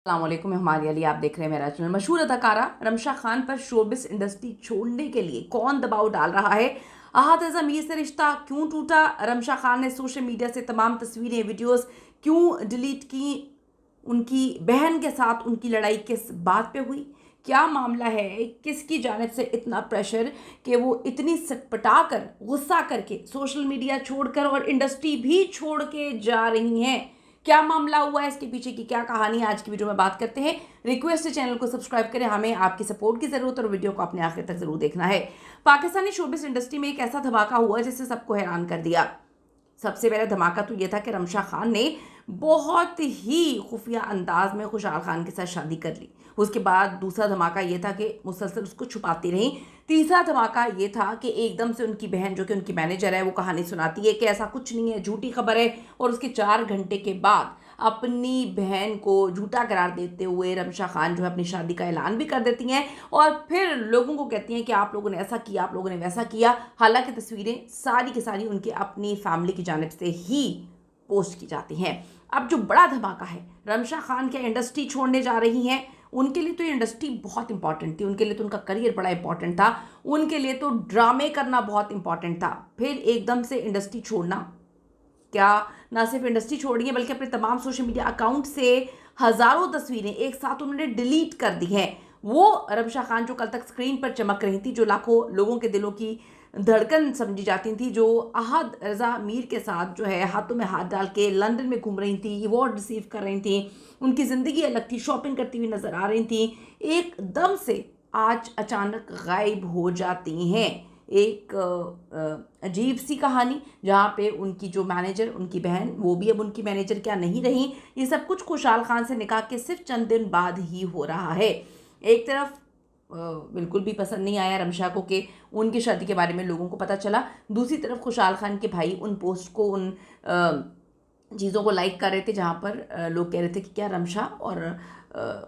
अस्सलाम वालेकुम, मैं हमारी अली, आप देख रहे हैं मेरा चैनल। मशहूर अदाकारा रमशा खान पर शोबिस इंडस्ट्री छोड़ने के लिए कौन दबाव डाल रहा है? अहाद ज़मीर से रिश्ता क्यों टूटा? रमशा खान ने सोशल मीडिया से तमाम तस्वीरें, वीडियोस क्यों डिलीट की? उनकी बहन के साथ उनकी लड़ाई किस बात पे हुई? क्या मामला है? किसकी जानिब से इतना प्रेशर कि वो इतनी सटपटा कर, गुस्सा करके सोशल मीडिया छोड़कर और इंडस्ट्री भी छोड़ के जा रही हैं? क्या मामला हुआ है, इसके पीछे की क्या कहानी है, आज की वीडियो में बात करते हैं। रिक्वेस्ट है चैनल को सब्सक्राइब करें, हमें आपकी सपोर्ट की जरूरत है और वीडियो को अपने आखिर तक जरूर देखना है। पाकिस्तानी शोबिस इंडस्ट्री में एक ऐसा धमाका हुआ जिससे सबको हैरान कर दिया। सबसे पहला धमाका तो यह था कि रमशा खान ने बहुत ही खुफिया अंदाज में खुशहाल खान के साथ शादी कर ली। उसके बाद दूसरा धमाका ये था कि मुसलसल उसको छुपाती रही। तीसरा धमाका ये था कि एकदम से उनकी बहन, जो कि उनकी मैनेजर है, वो कहानी सुनाती है कि ऐसा कुछ नहीं है, झूठी खबर है। और उसके 4 घंटे के बाद अपनी बहन को झूठा करार देते हुए रमशा खान जो है अपनी शादी का ऐलान भी कर देती हैं और फिर लोगों को कहती हैं कि आप लोगों ने ऐसा किया, आप लोगों ने वैसा किया। हालांकि तस्वीरें सारी की सारी उनकी अपनी फैमिली की जानिब से ही पोस्ट की जाती हैं। अब जो बड़ा धमाका है, रमशा खान क्या इंडस्ट्री छोड़ने जा रही हैं? उनके लिए तो ये इंडस्ट्री बहुत इंपॉर्टेंट थी, उनके लिए तो उनका करियर बड़ा इंपॉर्टेंट था, उनके लिए तो ड्रामे करना बहुत इंपॉर्टेंट था। फिर एकदम से इंडस्ट्री छोड़ना, क्या ना सिर्फ इंडस्ट्री छोड़ी है बल्कि अपने तमाम सोशल मीडिया अकाउंट से हजारों तस्वीरें एक साथ उन्होंने डिलीट कर दी हैं। वो रमशा खान जो कल तक स्क्रीन पर चमक रही थी, जो लाखों लोगों के दिलों की धड़कन समझी जाती थी, जो अहद रजा मीर के साथ जो है हाथों में हाथ डाल के लंदन में घूम रही थी, अवार्ड रिसीव कर रही थी, उनकी ज़िंदगी अलग थी, शॉपिंग करती हुई नजर आ रही थी, एकदम से आज अचानक गायब हो जाती हैं। एक अजीब सी कहानी, जहाँ पे उनकी जो मैनेजर, उनकी बहन, वो भी अब उनकी मैनेजर क्या नहीं रही। ये सब कुछ खुशहाल खान से निकाह के सिर्फ चंद दिन बाद ही हो रहा है। एक तरफ बिल्कुल भी पसंद नहीं आया रमशा को कि उनकी शादी के बारे में लोगों को पता चला। दूसरी तरफ खुशहाल खान के भाई उन पोस्ट को, उन चीज़ों को लाइक कर रहे थे जहाँ पर लोग कह रहे थे कि क्या रमशा और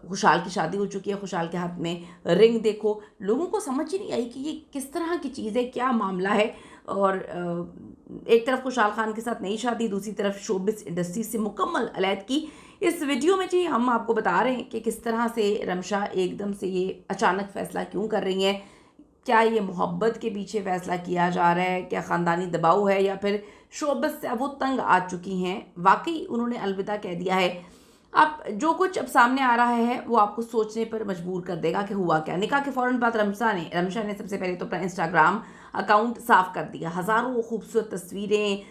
खुशहाल की शादी हो चुकी है, खुशहाल के हाथ में रिंग देखो। लोगों को समझ ही नहीं आई कि ये किस तरह की चीज़ है, क्या मामला है। और एक तरफ खुशहाल खान के साथ नई शादी, दूसरी तरफ शोबिस इंडस्ट्री से मुकम्मल अलग की। इस वीडियो में जी हम आपको बता रहे हैं कि किस तरह से रमशा एकदम से ये अचानक फ़ैसला क्यों कर रही हैं। क्या ये मोहब्बत के पीछे फ़ैसला किया जा रहा है, क्या ख़ानदानी दबाव है, या फिर शोबत से अब वो तंग आ चुकी हैं, वाकई उन्होंने अलविदा कह दिया है। अब जो कुछ अब सामने आ रहा है वो आपको सोचने पर मजबूर कर देगा कि हुआ क्या। निकाह के फ़ौरन बाद रमशा ने सबसे पहले तो अपना इंस्टाग्राम अकाउंट साफ़ कर दिया। हज़ारों खूबसूरत तस्वीरें,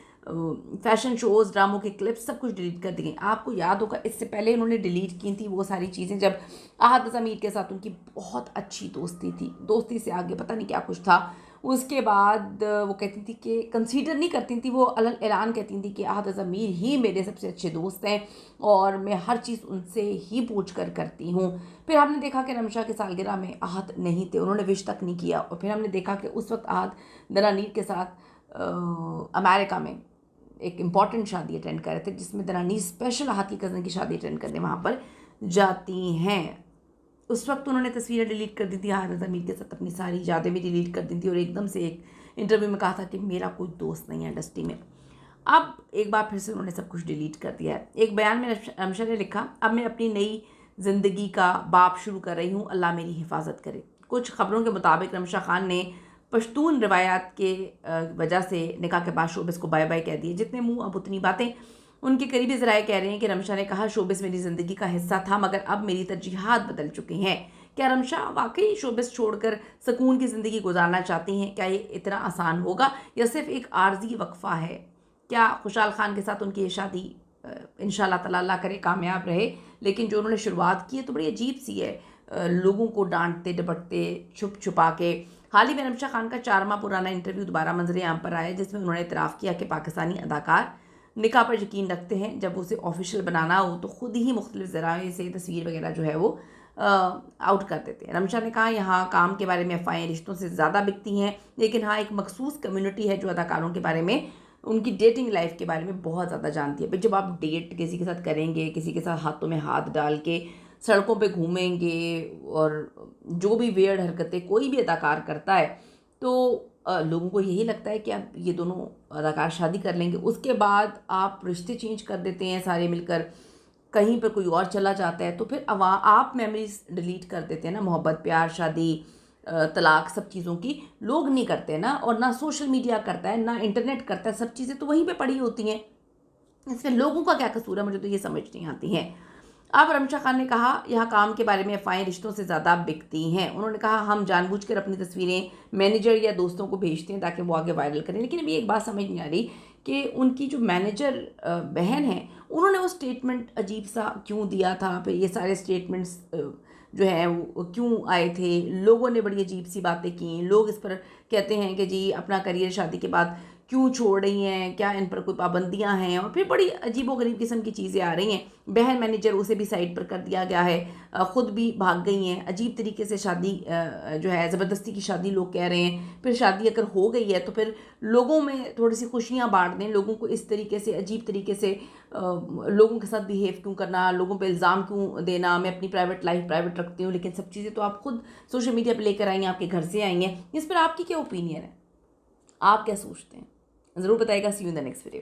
फैशन शोज़, ड्रामों के क्लिप्स, सब कुछ डिलीट कर दी गई। आपको याद होगा इससे पहले उन्होंने डिलीट की थी वो सारी चीज़ें जब अहद ज़मीर के साथ उनकी बहुत अच्छी दोस्ती थी, दोस्ती से आगे पता नहीं क्या कुछ था। उसके बाद वो कहती थी कि कंसीडर नहीं करती थी, वो अलग ऐलान कहती थी कि अहद ज़मीर ही मेरे सबसे अच्छे दोस्त हैं और मैं हर चीज़ उनसे ही पूछ कर करती हूँ। फिर हमने देखा कि रमशा के सालगिरह में अहद नहीं थे, उन्होंने विश तक नहीं किया। और फिर हमने देखा कि उस वक्त अहद दरानीर के साथ अमेरिका में एक इम्पॉर्टेंट शादी अटेंड कर रहे थे, जिसमें दरानीर स्पेशल अहद की कज़न की शादी अटेंड करने वहाँ पर जाती हैं। उस वक्त उन्होंने तस्वीरें डिलीट कर दी थी, हारिस ज़मीर के साथ अपनी सारी यादें भी डिलीट कर दी थी और एकदम से एक इंटरव्यू में कहा था कि मेरा कोई दोस्त नहीं है इंडस्ट्री में। अब एक बार फिर से उन्होंने सब कुछ डिलीट कर दिया है। एक बयान में रमशा ने लिखा, अब मैं अपनी नई ज़िंदगी का बाब शुरू कर रही हूँ, अल्लाह मेरी हिफाजत करे। कुछ खबरों के मुताबिक रमशा खान ने पश्तून रिवायात के वजह से निकाह के बाद शोबिस को बाय बाय कह दिए। जितने मुँह अब उतनी बातें। उनके करीबी ज़राए कह रहे हैं कि रमशा ने कहा, शोबिस मेरी ज़िंदगी का हिस्सा था मगर अब मेरी तरजीहात बदल चुकी हैं। क्या रमशा वाकई शोबिस छोड़कर सुकून की ज़िंदगी गुजारना चाहती हैं? क्या ये इतना आसान होगा या सिर्फ एक आर्जी वक्फा है? क्या खुशहाल खान के साथ उनकी ये शादी इंशाल्लाह ताला अल्लाह करे कामयाब रहे? लेकिन जो उन्होंने शुरुआत की है तो बड़ी अजीब सी है, लोगों को डांटते डपटते, छुप छुपा के। हाल ही में रमशा खान का 4 माह पुराना इंटरव्यू दोबारा मंजर आम पर आया, जिसमें उन्होंने इतराफ़ किया कि पाकिस्तानी अदाकार निकाह पर यकीन रखते हैं। जब उसे ऑफिशियल बनाना हो तो ख़ुद ही मुख्तलिफ ज़राए से तस्वीर वगैरह जो है वो आउट कर देते हैं। रमशा ने कहा, यहाँ काम के बारे में अफवाहें रिश्तों से ज़्यादा बिकती हैं, लेकिन हाँ एक मखसूस कम्युनिटी है जो अदाकारों के बारे में, उनकी डेटिंग लाइफ के बारे में बहुत ज़्यादा जानती है। भाई जब आप डेट किसी के साथ करेंगे, किसी के साथ हाथों में हाथ डाल के सड़कों पे घूमेंगे और जो भी वियर्ड हरकतें कोई भी अदाकार करता है, तो लोगों को यही लगता है कि अब ये दोनों अदाकार शादी कर लेंगे। उसके बाद आप रिश्ते चेंज कर देते हैं सारे मिलकर। कहीं पर कोई और चला जाता है तो फिर आप मेमोरीज डिलीट कर देते हैं ना। मोहब्बत, प्यार, शादी, तलाक, सब चीज़ों की लोग नहीं करते ना, और ना सोशल मीडिया करता है, ना इंटरनेट करता है, सब चीज़ें तो वहीं पे पड़ी होती हैं। इसमें लोगों का क्या कसूर है, मुझे तो ये समझ नहीं आती है। अब रमशा खान ने कहा, यहाँ काम के बारे में अफवाहें रिश्तों से ज़्यादा बिकती हैं। उन्होंने कहा, हम जानबूझकर अपनी तस्वीरें मैनेजर या दोस्तों को भेजते हैं ताकि वो आगे वायरल करें। लेकिन अभी एक बात समझ नहीं आ रही कि उनकी जो मैनेजर बहन है, उन्होंने वो स्टेटमेंट अजीब सा क्यों दिया था। फिर ये सारे स्टेटमेंट्स जो हैं वो क्यों आए थे, लोगों ने बड़ी अजीब सी बातें की। लोग इस पर कहते हैं कि जी अपना करियर शादी के बाद क्यों छोड़ रही हैं, क्या इन पर कोई पाबंदियां हैं, और फिर बड़ी अजीबोगरीब किस्म की चीज़ें आ रही हैं। बहन मैनेजर, उसे भी साइड पर कर दिया गया है, ख़ुद भी भाग गई हैं। अजीब तरीके से शादी जो है ज़बरदस्ती की शादी लोग कह रहे हैं। फिर शादी अगर हो गई है तो फिर लोगों में थोड़ी सी खुशियाँ बांट दें। लोगों को इस तरीके से अजीब तरीके से लोगों के साथ बिहेव क्यों करना, लोगों पर इल्ज़ाम क्यों देना। मैं अपनी प्राइवेट लाइफ प्राइवेट रखती हूँ, लेकिन सब चीज़ें तो आप खुद सोशल मीडिया पर लेकर आई हैं, आपके घर से आई हैं। इस पर आपकी क्या ओपिनियन है, आप क्या सोचते हैं, ज़रूर बताइएगा। See you in the next video.